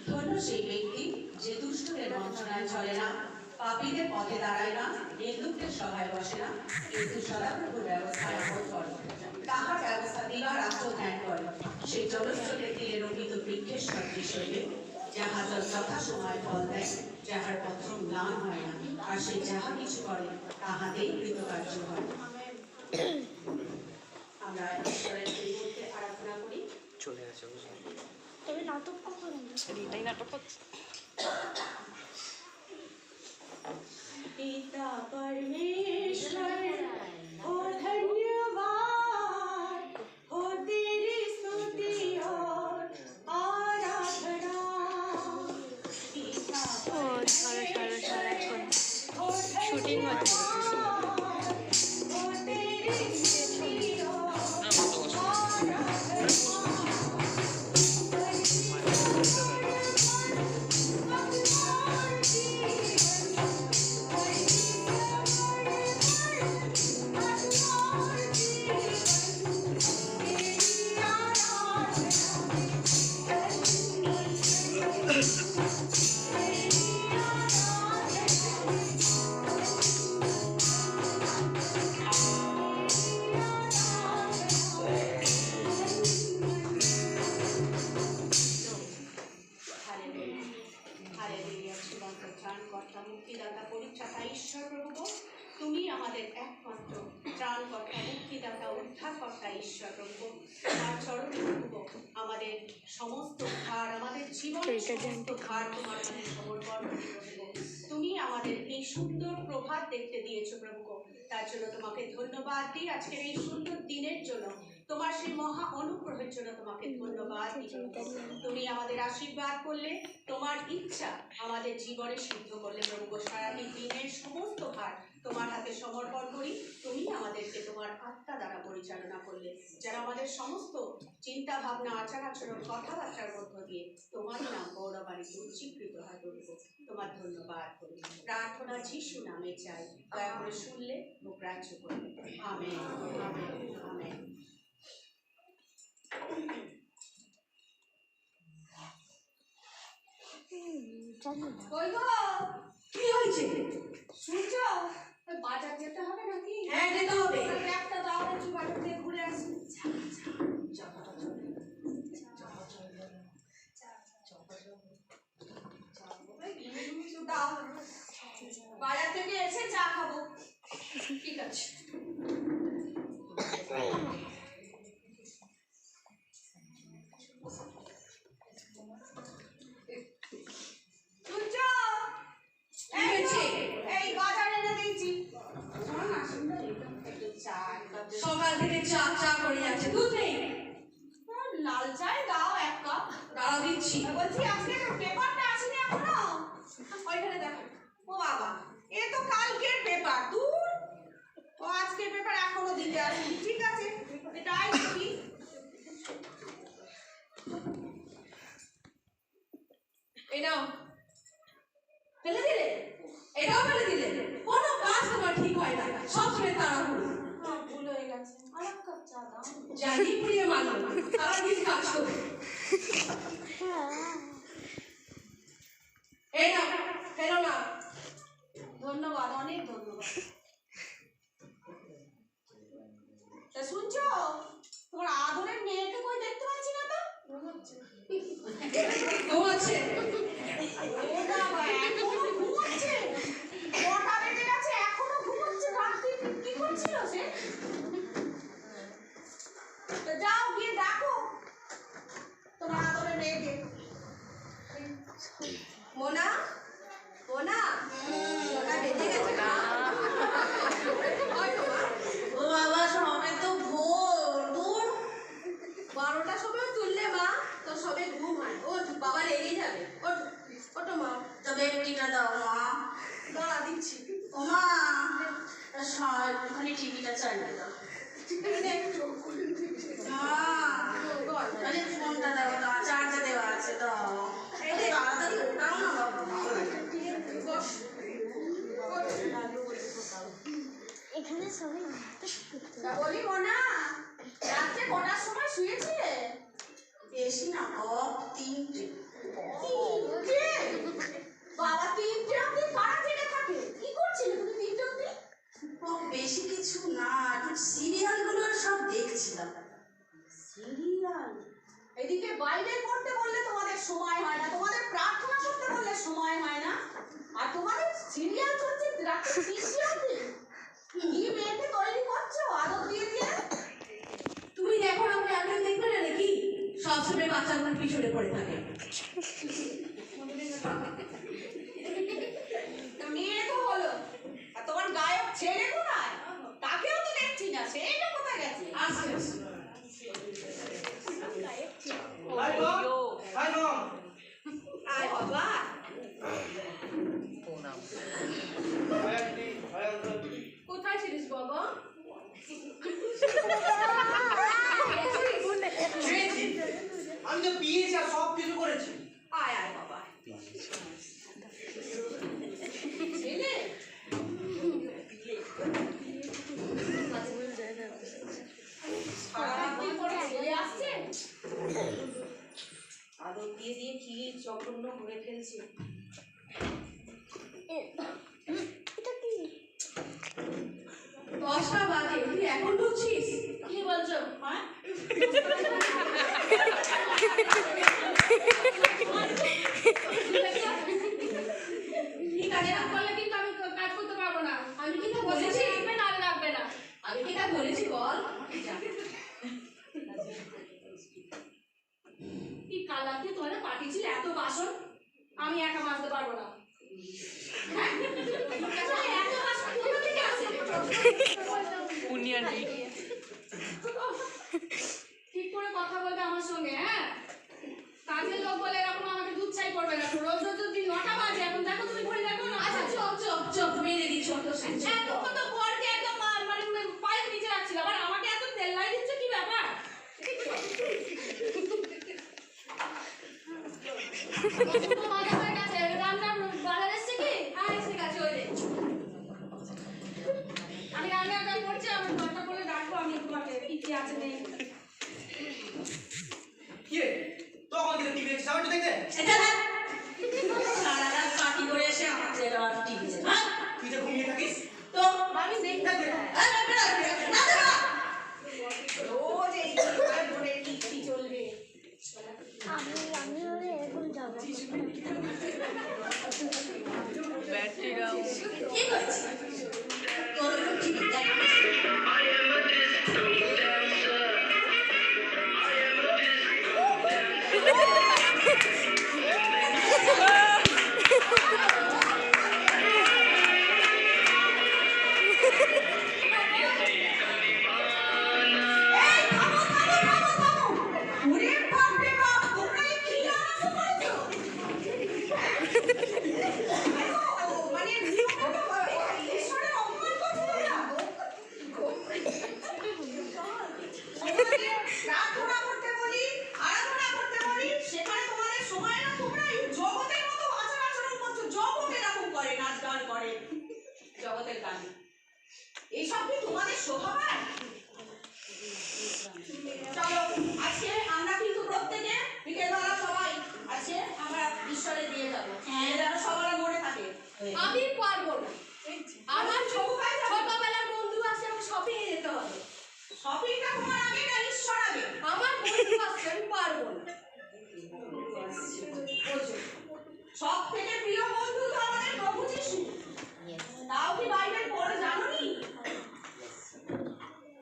ধন্য সেই ব্যক্তি যে দুষ্টদের বঞ্চনায় চলে না, পাপীদের পথে দাঁড়ায় না, নিন্দুকদের সভায় বসে না, কিন্তু সদাপ্রভুর ব্যবস্থায় আমল করে, তাহার ব্যবস্থা দিবার আত্মধ্যান করে। সেই জলস্রোতের তীরে রোপিত বৃক্ষের সদৃশ হইবে, যাহা যথা সময় ফল দেয়, যাহার পত্র ম্লান হয় না, আর সে যাহা কিছু করে তাহাতেই কৃতকার্য হয়। আমরা ঈশ্বরের মধ্যে আরাধনা করি। চলে আসে তবে নাটক কখন এটাই নাটক হচ্ছে। पिता परमेश्वर ओ धन्यवाद हो तेरी स्तुति और आराधना। पिता परमेश्वर ओ धन्यवाद हो तेरी स्तुति और आराधना। মুক্তিদাতা পরিত্রাতা ঈশ্বর প্রভু, তুমি আমাদের একমাত্র ত্রাণকর্তা, মুক্তিদাতা, উদ্ধারকর্তা ঈশ্বর প্রভু। তোমার চরণে প্রভু আমাদের সমস্ত ভার, আমাদের জীবনের সমস্ত ভার তোমার কাছে সমর্পণ করি প্রভু। তুমি আমাদের এই সুন্দর প্রভাত দেখতে দিয়েছো প্রভু, তার জন্য তোমাকে ধন্যবাদ দিই। আজকের এই সুন্দর দিনের জন্য, তোমার সেই মহা অনুগ্রহের জন্য তোমাকে ধন্যবাদ দিই। তুমি আমাদের আশীর্বাদ করলে, তোমার ইচ্ছা আমাদের জীবনে সিদ্ধ করলে প্রভু। সারাটি দিনের সমস্ত ভার তোমার হাতে সমর্পণ করি। তুমি আমাদেরকে তোমার আত্মা দ্বারা পরিচালনা করলে, যারা আমাদের সমস্ত চিন্তা ভাবনা, আচার আচরণ, কথাবার্তার মধ্য দিয়ে তোমার নাম গৌরবান্বিত উচ্চীকৃত হয় প্রভু। তোমার ধন্যবাদ করি। প্রার্থনা যিশু নামে চাই, দয়া করে শুনলে ও গ্রাহ্য করবে। Amen, amen, amen. কি হয়েছে শুনছো? বাজার যেতে হবে নাকি? হ্যাঁ যেতে হবে। একটা দাও, একটু বাজার থেকে ঘুরে আসি। বাজার থেকে এসে চা খাবো। ঠিক আছে। সকাল থেকে চা চা করে যাচ্ছে, দুধ নেই? লাল চাই দাও এক কাপ। দাঁড়াও দিচ্ছি। বলছি আজকে পেপারটা আসেনি এখনো? ওইখানে দেখো। ও বাবা, এ তো কালকের পেপার। দূর, ও আজকের পেপার এখনো দিতে আসেনি। ঠিক আছে, এটাই দেখি। এই নাও। ফেলে দিলে? এটাও ফেলে দিলে? কোনো কাজ তোমার ঠিক হয় না, সব সময় তাড়াহুড়ো। ভুল হয়ে গেছে, আর এক কাপ চা দাও। জানি প্রিয় মানুষ, সারাদিন কাজ করবে। এই নাও, ফেলো না। ধন্যবাদ, অনেক ধন্যবাদ। তা শুনছো, তোমার আদরের মেয়েকে কই দেখতে পাচ্ছি না তো? ঘুমাচ্ছে। ঘুমাচ্ছে? ও বাবা, এখনো ঘুমাচ্ছে? কটা বেজে গেছে, এখনো ঘুমাচ্ছে? রাত্রি কি করছিল সে? যাও গিয়ে দেখো তোমার আদরের মেয়েকে। মোনা, মোনা, কটা বেজে গেছে? ও বাবা, সবে তো ভোর। দূর, 12টার সময় তুললে মা, তো সবে ঘুম হয়। ও বাবা রেগে যাবে। ওটো মা, তবে টিকা দাও মা। দাঁড়া দিচ্ছি। ও মা, একটুখানি টিভিটা চালিয়ে দাও। ফোনটা দাও, চার্জে দেওয়া আছে। দাও, তাড়াতাড়ি ওটাও না বাবা। বস। বলি মোনা, রাত্রে কটার সময় শুয়েছিলে? বেশি না, 3টে। বাবা, 3টে অবধি কারা জেগে থাকে? কি করছিলে তুমি 3টে অবধি? বেশি কিছু না, সিরিয়ালগুলো সব দেখছিলাম। সিরিয়াল? এদিকে বাইরে পড়তে বললে তোমাদের সময় হয় না, তোমাদের প্রার্থনা করতে বললে সময় হয় না, আর তোমাদের সিরিয়াল চলছে রাত্রে 3টে অবধি। কি মেয়েকে তৈরি করছো আদর দিয়ে দিয়ে? তুমি দেখো না, আপনি দেখবে না নাকি সবসময় বাচ্চাগুলোর পিছনে পড়ে থাকে? মেয়ে তো হলো, আর তোমার গায়ক ছেলে কোথায়? তাকেও তো দেখছি না, সেটা কোথায় গেছে? আসছে আয় বাবা। কোথায় ছিলিস বাবা? আমি তো বিয়েছি আর সব কিছু করেছি। আয় আয় বাবা। ছেলে সারাদিন পরে ছেলে আসছে, আদর দিয়ে দিয়ে কি জঘন্য করে ফেলছে। এটা কি? 10টা বাজে, তুই এখন ঢুকছিস? কি বলছো মা? ঠিক আছে, না করলে কিন্তু আমি কাজ করতে পারবো না। আমি কি বলেছি রাখবে না, রাখবে না। আমি কি তা বলেছি বল? কি কালাতে তোরা পাঠিয়েছিলে এত বাসন? আমি একা মাজতে পারবো না। আচ্ছা, এত বাসন কোথা থেকে আসে? পুনিয়ারি ঠিক করে কথা বলবে আমার সঙ্গে, হ্যাঁ? কাজের লোক বলে এরকম আমাকে দুধ চাই করবে না। রোজ রোজ যদি 9টা বাজে, এখন দেখো তুমি ঘড়ি দেখো না। আচ্ছা চোখ মেরে দিচ্ছ তো শুনছো। এতক্ষণ তো ঘরকে একদম মানে পায়ের নিচে রাখছিল, আবার আমাকে এত তেল লাগিয়ে দিচ্ছ, কি ব্যাপার? মজা হয়ে গেছে, রান্না বাড়ার এসছে কি? হ্যাঁ এসে গেছে, ওই রে। আমি রান্না করছি, আমার ঘরটা বলে ডাকবো, আমি তোমাকে কি আছে নেই। কি রে? তখন থেকে টিভি দেখছিস, আমার দেখতে? সারা রাত পার্টি করে এসে আমাদের আর টিভি দেখে। হ্যাঁ? তুই যে ঘুমিয়ে থাকিস? তো আমি দেখতে রোজ এই ধরে টিভি চলবে। আমি এখন যাবো। Battery down. কি করছিস? তোর টিভি দেখ। জগতের গান এইসব কি তোমাদের শোভা পায়? চলো আজকে আমরা কিন্তু প্রত্যেকে বিকেলবেলা সবাই আছে আমরা ঈশ্বরে দিয়ে যাবো, যেন সবার মনে থাকে। আমি পারবো না, আমার ছোটবেলার বন্ধু আছে, আমাকে শপিং এ যেতে হবে। শপিংটা তোমার আগে না ঈশ্বর আগে? আমার বন্ধু আছে, আমি পারবো না। সব থেকে প্রিয় বন্ধু